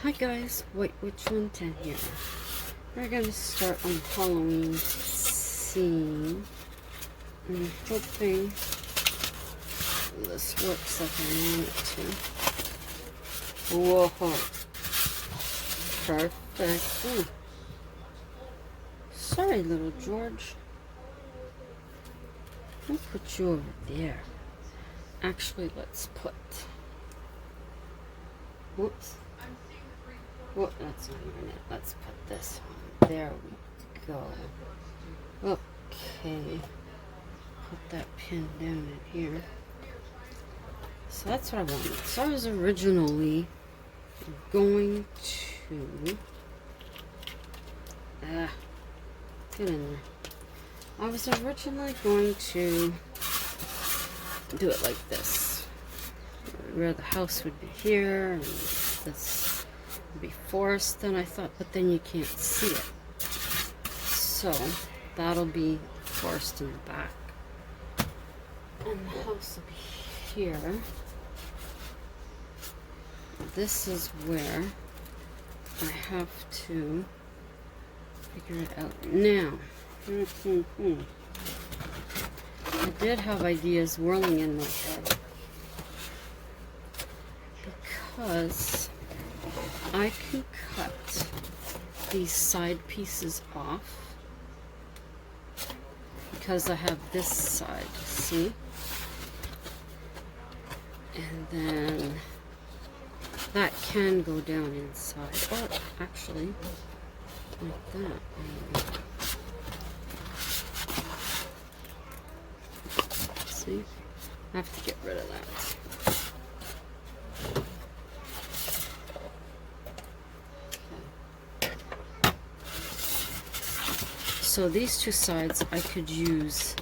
Hi guys, White Witch 110 here. We're going to start on Halloween scene. I'm hoping this works like I want it to. Whoa. Perfect. Ooh. Sorry, little George. I'll put you over there. Actually, let's put... Whoops. Well, that's not even it. Let's put this on. There we go. Okay. Put that pin down in here. So that's what I wanted. So I was originally going to... get in there. I was originally going to do it like this. Where the house would be here, and this would be forest. Then I thought, but then you can't see it. So that'll be forest in the back. And the house will be here. This is where I have to figure it out now. I did have ideas whirling in my head because I can cut these side pieces off because I have this side, see? And then that can go down inside. Oh, actually, like that maybe. See? I have to get rid of that. Okay. So these two sides I could use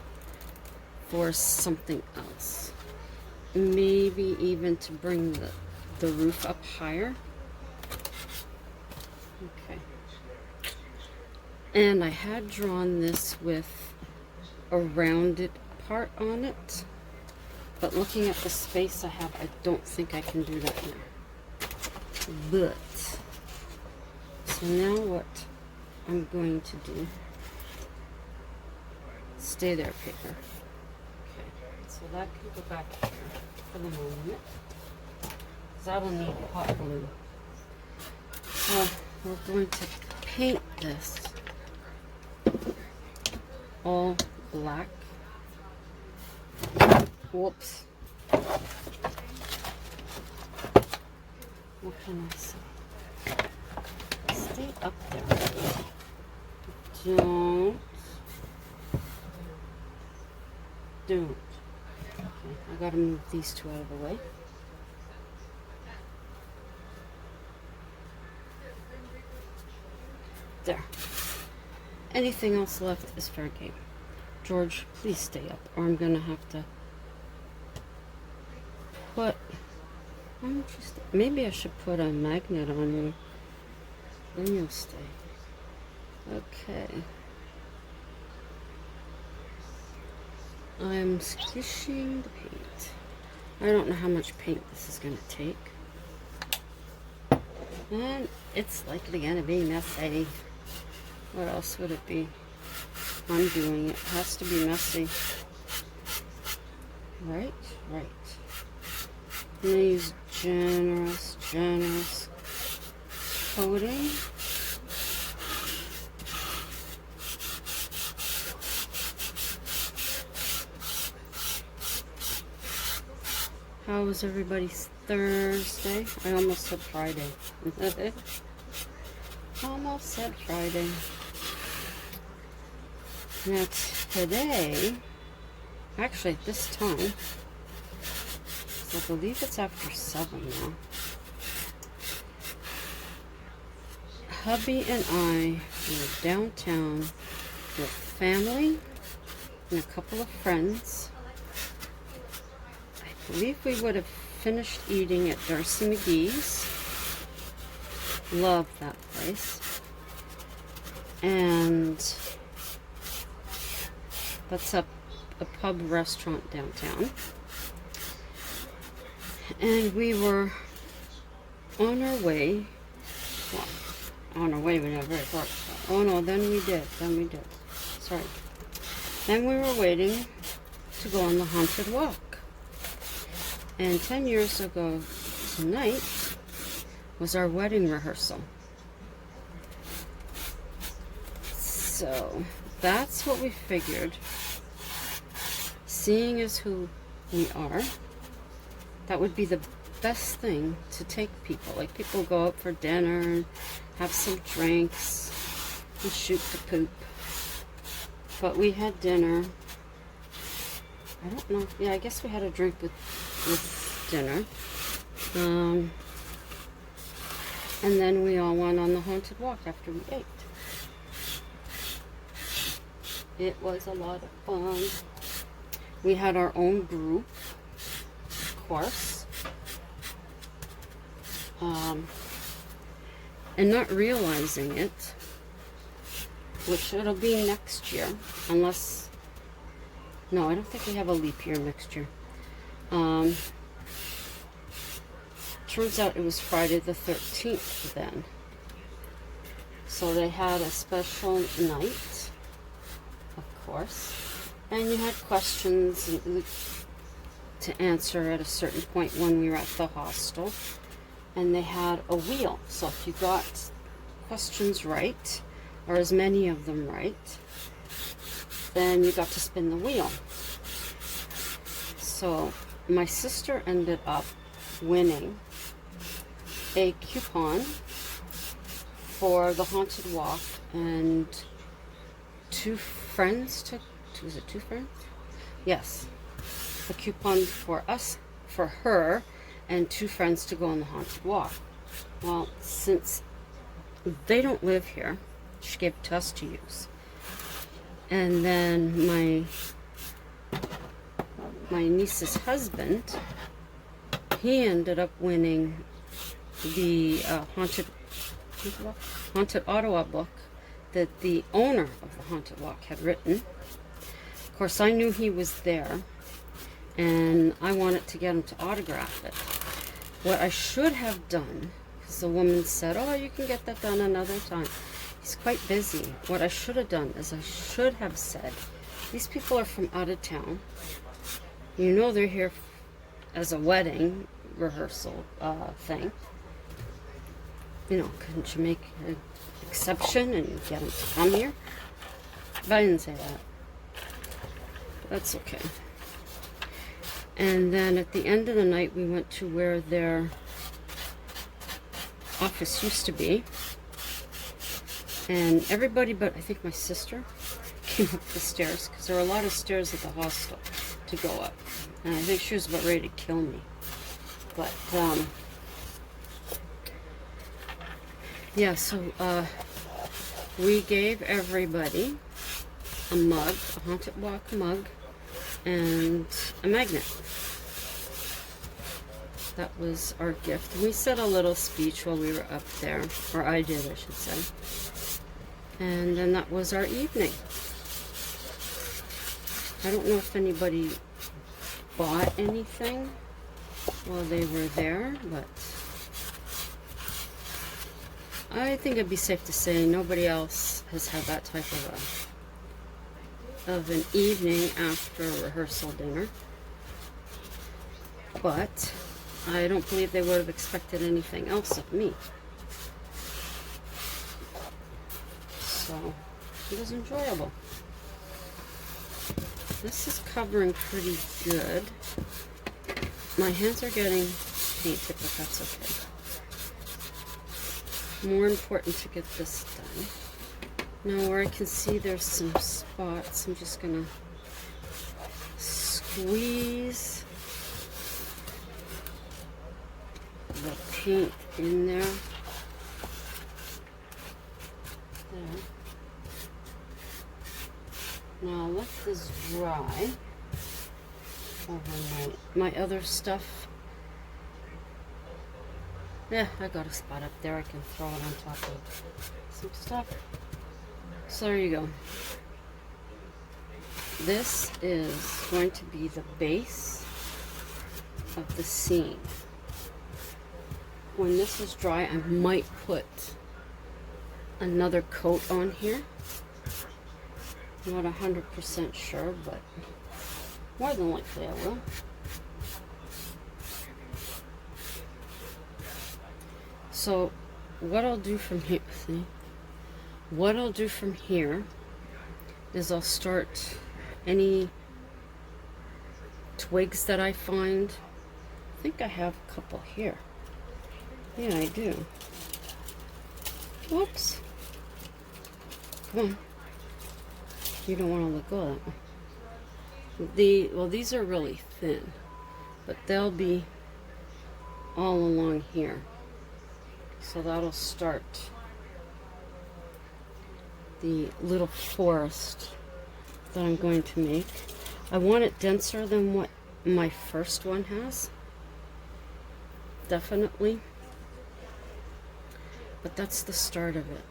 for something else. Maybe even to bring the roof up higher. Okay. And I had drawn this with a rounded part on it, but looking at the space I have, I don't think I can do that now. But so now what I'm going to do, stay there, paper. Okay, so that can go back here for the moment, because I will need hot glue. So we're going to paint this all black. Whoops. What can I say? Stay up there. Don't. Okay, I gotta move these two out of the way. There. Anything else left is fair game. George, please stay up, or I'm gonna have to put... Why don't you stay? Maybe I should put a magnet on you. Then you'll stay. Okay. I'm squishing the paint. I don't know how much paint this is gonna take. And it's likely gonna be messy. What else would it be? I'm doing it. It has to be messy. Right? Right. I'm going to use generous coating. How was everybody's Thursday? I almost said Friday. Almost said Friday. Now today, actually at this time, so I believe it's after 7 now, hubby and I were downtown with family and a couple of friends. I believe we would have finished eating at Darcy McGee's. Love that place. And that's a pub restaurant downtown. And we were on our way Oh no, wait a minute, very short. Oh no, then we did. Sorry. Then we were waiting to go on the haunted walk. And 10 years ago tonight was our wedding rehearsal. So that's what we figured. Seeing as who we are, that would be the best thing to take people. Like, people go out for dinner and have some drinks and shoot the poop. But we had dinner. I don't know. Yeah, I guess we had a drink with dinner. And then we all went on the haunted walk after we ate. It was a lot of fun. We had our own group, of course. And not realizing it, which it'll be next year, unless, no, I don't think we have a leap year next year. Turns out it was Friday the 13th then. So they had a special night, of course, and you had questions to answer at a certain point when we were at the hostel. And they had a wheel, so if you got questions right, or as many of them right, then you got to spin the wheel. So my sister ended up winning a coupon for the haunted walk, and was it two friends? Yes. A coupon for us, for her, and 2 friends to go on the haunted walk. Well, since they don't live here, she gave it to us to use. And then my niece's husband, he ended up winning the haunted Ottawa book that the owner of the haunted walk had written. Of course, I knew he was there, and I wanted to get him to autograph it. What I should have done, because the woman said, oh, you can get that done another time. He's quite busy. What I should have done is I should have said, these people are from out of town. You know they're here as a wedding rehearsal thing. You know, couldn't you make an exception and get them to come here? But I didn't say that. That's okay. And then at the end of the night, we went to where their office used to be. And everybody but I think my sister came up the stairs, because there were a lot of stairs at the hostel to go up. And I think she was about ready to kill me. But, yeah, so we gave everybody a mug, a haunted walk mug, and a magnet. That was our gift. We said a little speech while we were up there, or I did, I should say. And then that was our evening. I don't know if anybody bought anything while they were there, but I think it'd be safe to say nobody else has had that type of an evening after a rehearsal dinner. But I don't believe they would have expected anything else of me. So it was enjoyable. This is covering pretty good. My hands are getting painted, but that's okay. More important to get this done. Now where I can see there's some spots, I'm just gonna squeeze the paint in there. There. Now let this dry overnight. My other stuff, yeah, I got a spot up there. I can throw it on top of some stuff. So there you go. This is going to be the base of the scene. When this is dry, I might put another coat on here. Not 100% sure, but more than likely I will. So what I'll do from here, what I'll do from here is I'll start any twigs that I find. I think I have a couple here. Yeah, I do. Whoops. Come on. You don't want to let go of that one. Well, these are really thin, but they'll be all along here. So that'll start the little forest that I'm going to make. I want it denser than what my first one has. Definitely. But that's the start of it.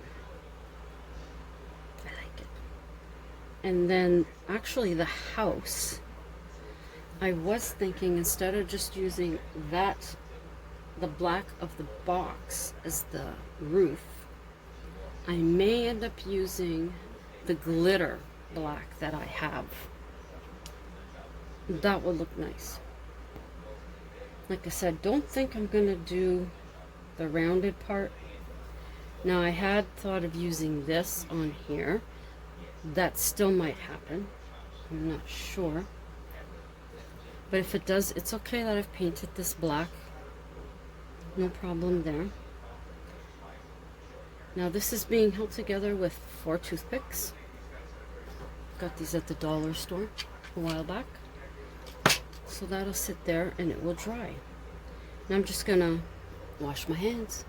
I like it. And then actually the house, I was thinking instead of just using that, the black of the box as the roof, I may end up using the glitter black that I have. That would look nice. Like I said, don't think I'm gonna do the rounded part. Now I had thought of using this on here. That still might happen. I'm not sure. But if it does, it's okay that I've painted this black. No problem there. Now this is being held together with 4 toothpicks. Got these at the dollar store a while back. So that'll sit there and it will dry. Now I'm just gonna wash my hands.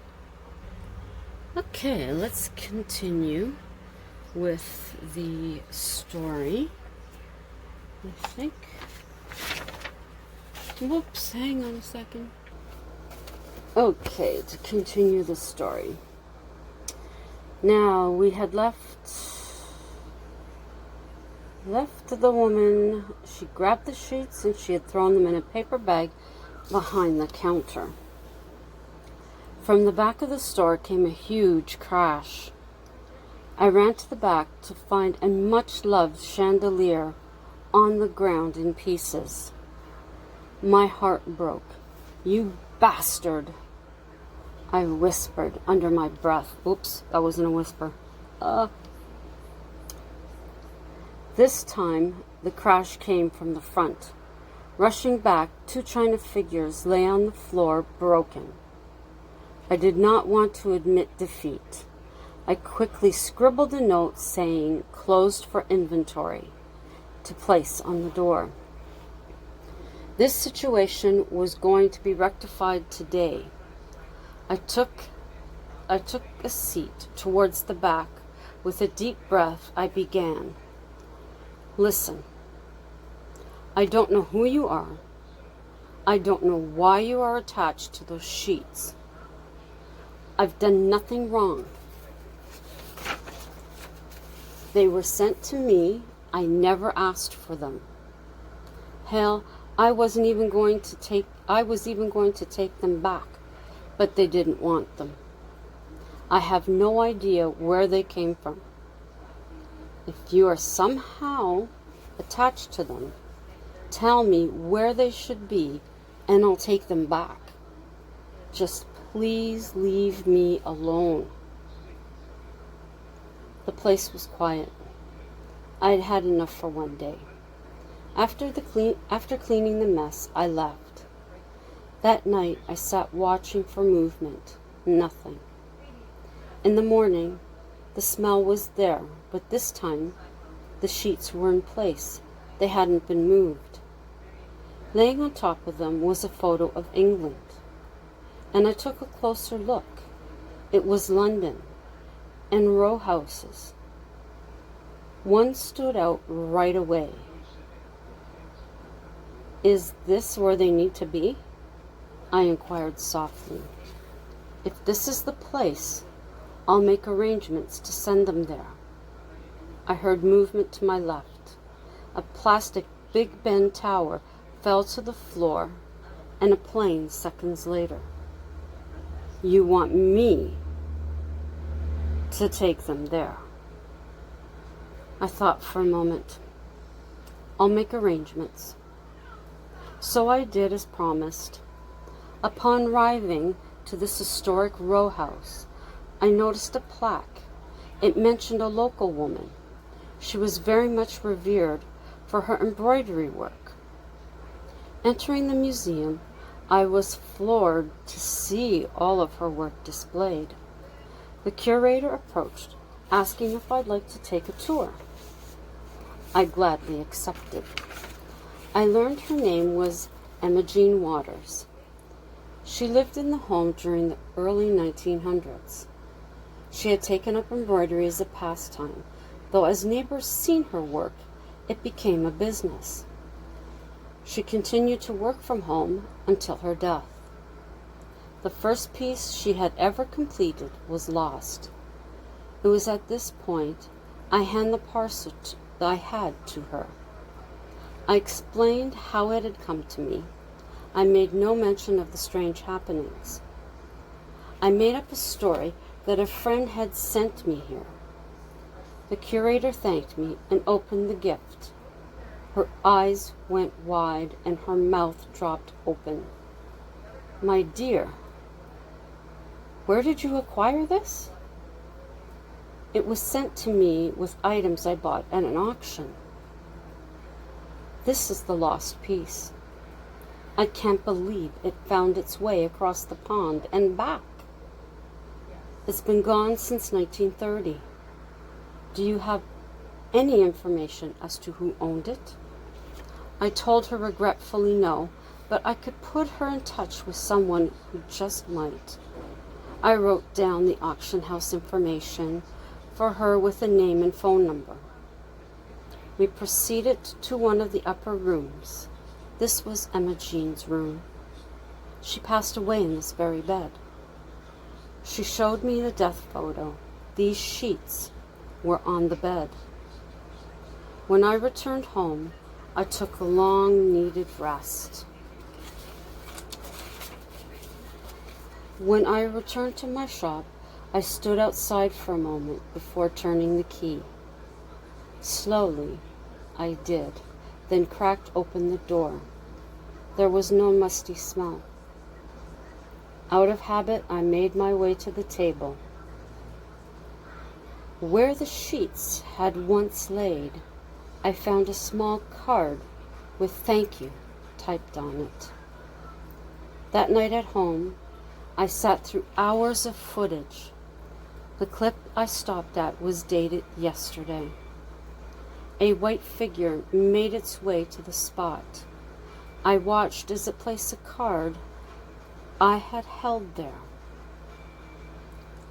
Okay, let's continue with the story. I think. Whoops, hang on a second. Okay, to continue the story. Now, we had left the woman. She grabbed the sheets and she had thrown them in a paper bag behind the counter. From the back of the store came a huge crash. I ran to the back to find a much-loved chandelier on the ground in pieces. My heart broke. "You bastard," I whispered under my breath. Oops, that wasn't a whisper. This time, the crash came from the front. Rushing back, 2 china figures lay on the floor, broken. I did not want to admit defeat. I quickly scribbled a note saying, "Closed for inventory," to place on the door. This situation was going to be rectified today. I took a seat towards the back. With a deep breath, I began. "Listen, I don't know who you are. I don't know why you are attached to those sheets. I've done nothing wrong. They were sent to me. I never asked for them. Hell, I was even going to take them back, but they didn't want them. I have no idea where they came from. If you are somehow attached to them, tell me where they should be and I'll take them back. Just please leave me alone." The place was quiet. I had had enough for one day. After cleaning the mess, I left. That night, I sat watching for movement. Nothing. In the morning, the smell was there, but this time, the sheets were in place. They hadn't been moved. Laying on top of them was a photo of England, and I took a closer look. It was London, and row houses. One stood out right away. "Is this where they need to be?" I inquired softly. "If this is the place, I'll make arrangements to send them there." I heard movement to my left. A plastic Big Ben tower fell to the floor, and a plane seconds later. "You want me to take them there. I thought for a moment. I'll make arrangements. So I did as promised. Upon arriving to this historic row house, I noticed a plaque. It mentioned a local woman. She was very much revered for her embroidery work. Entering the museum, I was floored to see all of her work displayed. The curator approached, asking if I'd like to take a tour. I gladly accepted. I learned her name was Emma Jean Waters. She lived in the home during the early 1900s. She had taken up embroidery as a pastime, though as neighbors seen her work, it became a business. She continued to work from home until her death. The first piece she had ever completed was lost. It was at this point I handed the parcel that I had to her. I explained how it had come to me. I made no mention of the strange happenings. I made up a story that a friend had sent me here. The curator thanked me and opened the gift. Her eyes went wide and her mouth dropped open. "My dear, where did you acquire this?" "It was sent to me with items I bought at an auction." "This is the lost piece. I can't believe it found its way across the pond and back. It's been gone since 1930. Do you have any information as to who owned it?" I told her regretfully no, but I could put her in touch with someone who just might. I wrote down the auction house information for her with a name and phone number. We proceeded to one of the upper rooms. This was Emma Jean's room. She passed away in this very bed. She showed me the death photo. These sheets were on the bed. When I returned home, I took a long-needed rest. When I returned to my shop, I stood outside for a moment before turning the key. Slowly, I did, then cracked open the door. There was no musty smell. Out of habit, I made my way to the table. Where the sheets had once laid, I found a small card with "Thank you" typed on it. That night at home, I sat through hours of footage. The clip I stopped at was dated yesterday. A white figure made its way to the spot. I watched as it placed a card I had held there.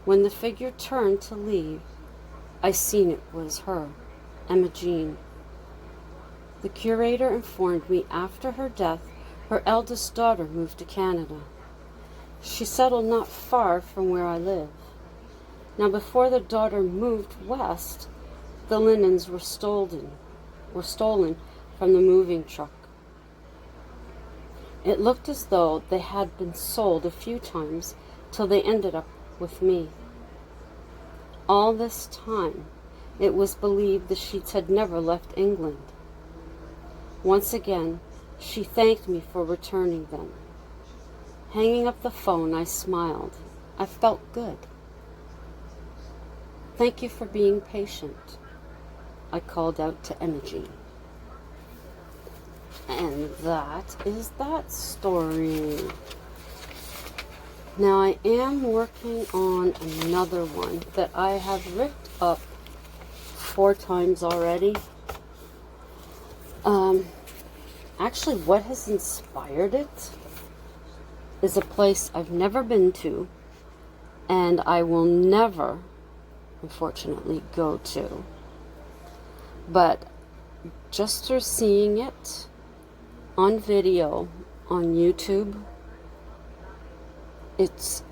When the figure turned to leave, I seen it was her, Emma Jean. The curator informed me after her death, her eldest daughter moved to Canada. She settled not far from where I live. Now, before the daughter moved west, the linens were stolen from the moving truck. It looked as though they had been sold a few times till they ended up with me. All this time, it was believed the sheets had never left England. Once again, she thanked me for returning them. Hanging up the phone, I smiled. I felt good. "Thank you for being patient," I called out to Emma Jean. And that is that story. Now I am working on another one that I have ripped up 4 times already. Actually, what has inspired it is a place I've never been to, and I will never, unfortunately, go to. But just through seeing it on video on YouTube, it's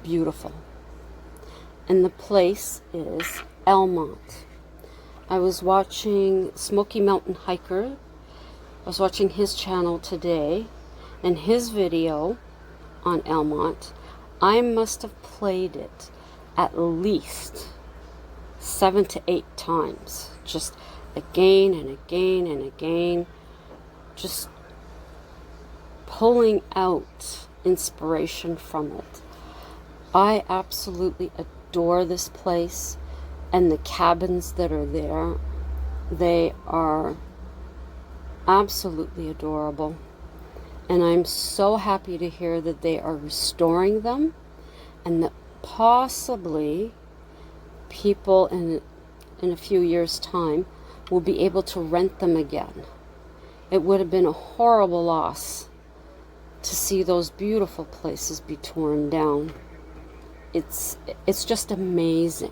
beautiful. And the place is Elmont. I was watching Smoky Mountain Hiker. I was watching his channel today, and his video on Elmont. I must have played it at least 7 to 8 times, just again and again and again, just pulling out inspiration from it. I absolutely adore this place and the cabins that are there. They are absolutely adorable, and I'm so happy to hear that they are restoring them, and that possibly people in a few years' time will be able to rent them again. It would have been a horrible loss to see those beautiful places be torn down. It's just amazing.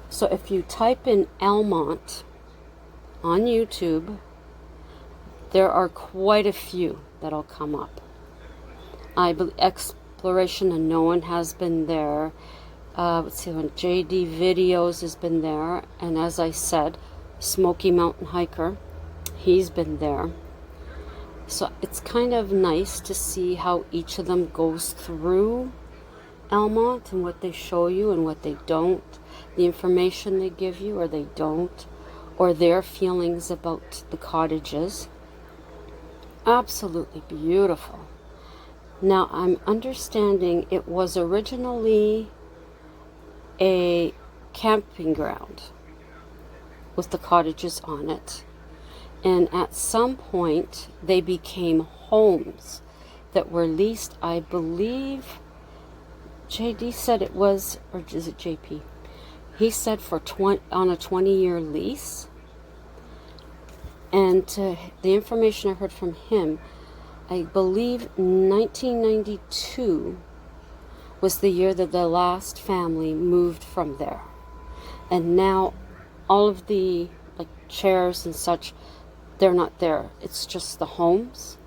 So if you type in Almonte on YouTube, there are quite a few that'll come up. I believe Exploration Unknown has been there. Let's see, when JD Videos has been there, and as I said, Smoky Mountain Hiker, he's been there. So it's kind of nice to see how each of them goes through Almonte and what they show you and what they don't, the information they give you or they don't, or their feelings about the cottages. Absolutely beautiful. Now I'm understanding it was originally a camping ground with the cottages on it, and at some point they became homes that were leased. I believe JD said it was, or is it JP? He said on a 20-year lease. And the information I heard from him, I believe 1992 was the year that the last family moved from there. And now all of the chairs and such, they're not there. It's just the homes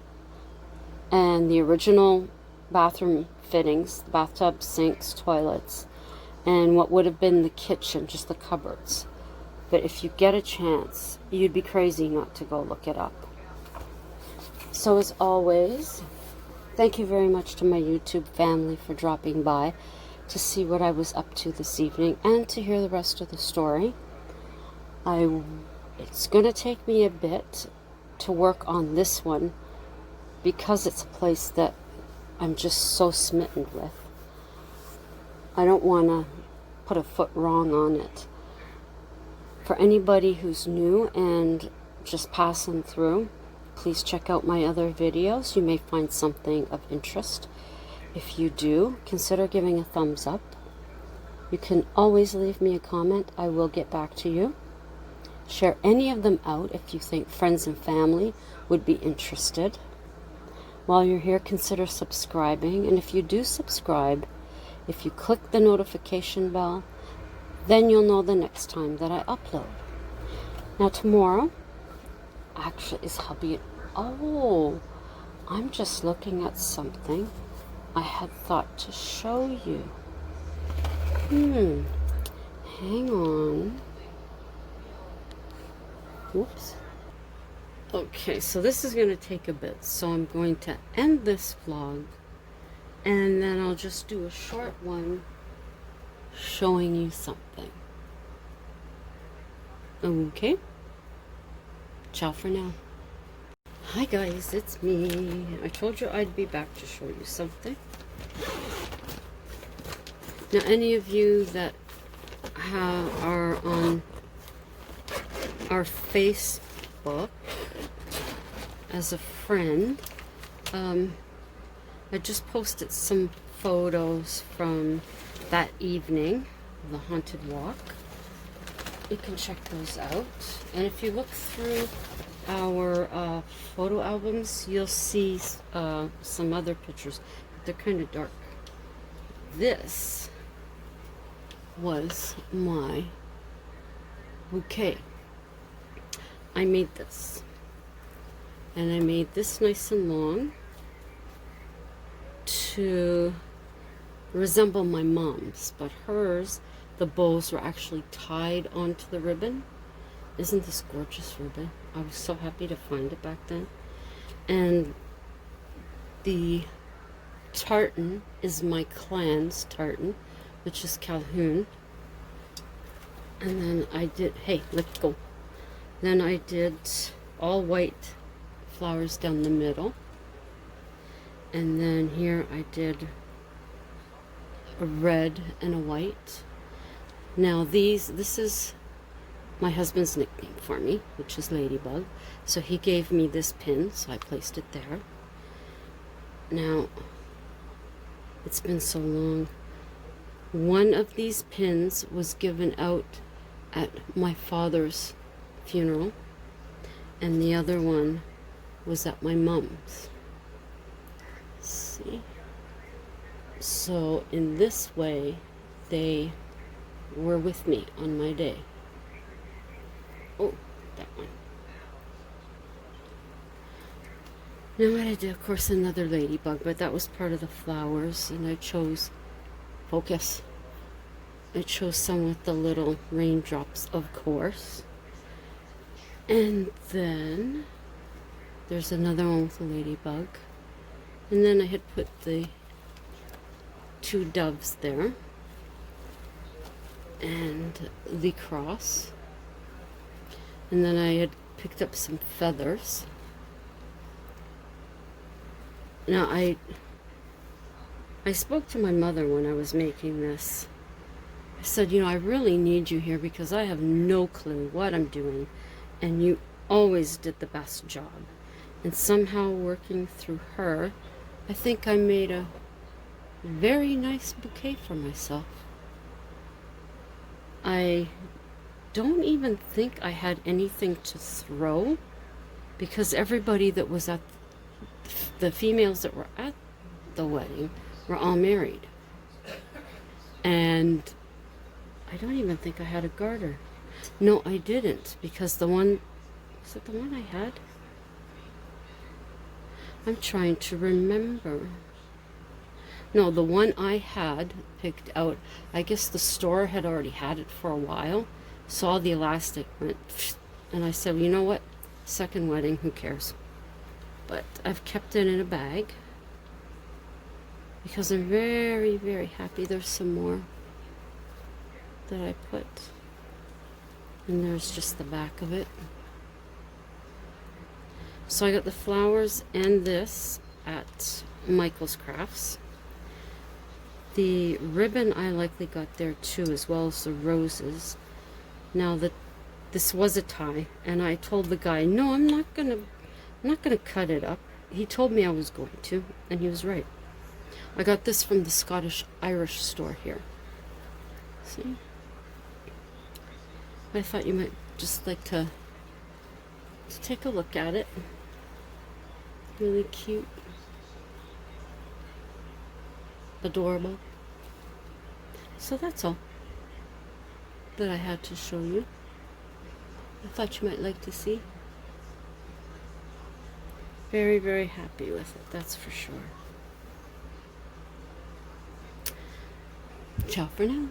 and the original bathroom fittings, the bathtub, sinks, toilets, and what would have been the kitchen, just the cupboards. But if you get a chance, you'd be crazy not to go look it up. So as always, thank you very much to my YouTube family for dropping by to see what I was up to this evening and to hear the rest of the story. It's going to take me a bit to work on this one because it's a place that I'm just so smitten with. I don't want to put a foot wrong on it. For anybody who's new and just passing through, please check out my other videos. You may find something of interest. If you do, consider giving a thumbs up. You can always leave me a comment. I will get back to you. Share any of them out if you think friends and family would be interested. While you're here, consider subscribing. And if you do subscribe, if you click the notification bell, then you'll know the next time that I upload. Now tomorrow actually is hubby. Oh, I'm just looking at something I had thought to show you. Hang on. Whoops. Okay, so this is going to take a bit, so I'm going to end this vlog, and then I'll just do a short one showing you something. Okay? Ciao for now. Hi guys, it's me. I told you I'd be back to show you something. Now any of you that are on our Facebook as a friend, I just posted some photos from that evening, the haunted walk. You can check those out. And if you look through our photo albums, you'll see some other pictures. They're kind of dark. This was my bouquet. I made this. And I made this nice and long to resemble my mom's, but hers, the bows were actually tied onto the ribbon. Isn't this gorgeous ribbon? I was so happy to find it back then. And the tartan is my clan's tartan, which is Calhoun. And then I did, hey, let go. Then I did all white flowers down the middle. And then here I did a red and a white. Now this is my husband's nickname for me, which is Ladybug. So he gave me this pin, so I placed it there. Now, it's been so long. One of these pins was given out at my father's funeral, and the other one was at my mom's. See? So in this way, they were with me on my day. Oh, that one. Now I did, of course, another ladybug, but that was part of the flowers, and I chose, focus, I chose some with the little raindrops, of course. And then there's another one with a ladybug. And then I had put the 2 doves there. And the cross. And then I had picked up some feathers. Now I spoke to my mother when I was making this. I said, you know, I really need you here because I have no clue what I'm doing, and you always did the best job. And somehow working through her, I think I made a very nice bouquet for myself. I don't even think I had anything to throw because everybody that was at the females that were at the wedding were all married. And I don't even think I had a garter. No, I didn't, because the one, was it the one I had? I'm trying to remember. No, the one I had picked out, I guess the store had already had it for a while, saw the elastic, went, and I said, well, you know what? Second wedding, who cares? But I've kept it in a bag because I'm very, very happy. There's some more that I put, and there's just the back of it. So I got the flowers and this at Michael's Crafts. The ribbon I likely got there too, as well as the roses. Now this was a tie, and I told the guy, no, I'm not gonna cut it up. He told me I was going to, and he was right. I got this from the Scottish Irish store here. See? I thought you might just like to take a look at it. Really cute. Adorable. So that's all that I had to show you. I thought you might like to see. Very, very happy with it, that's for sure. Ciao for now.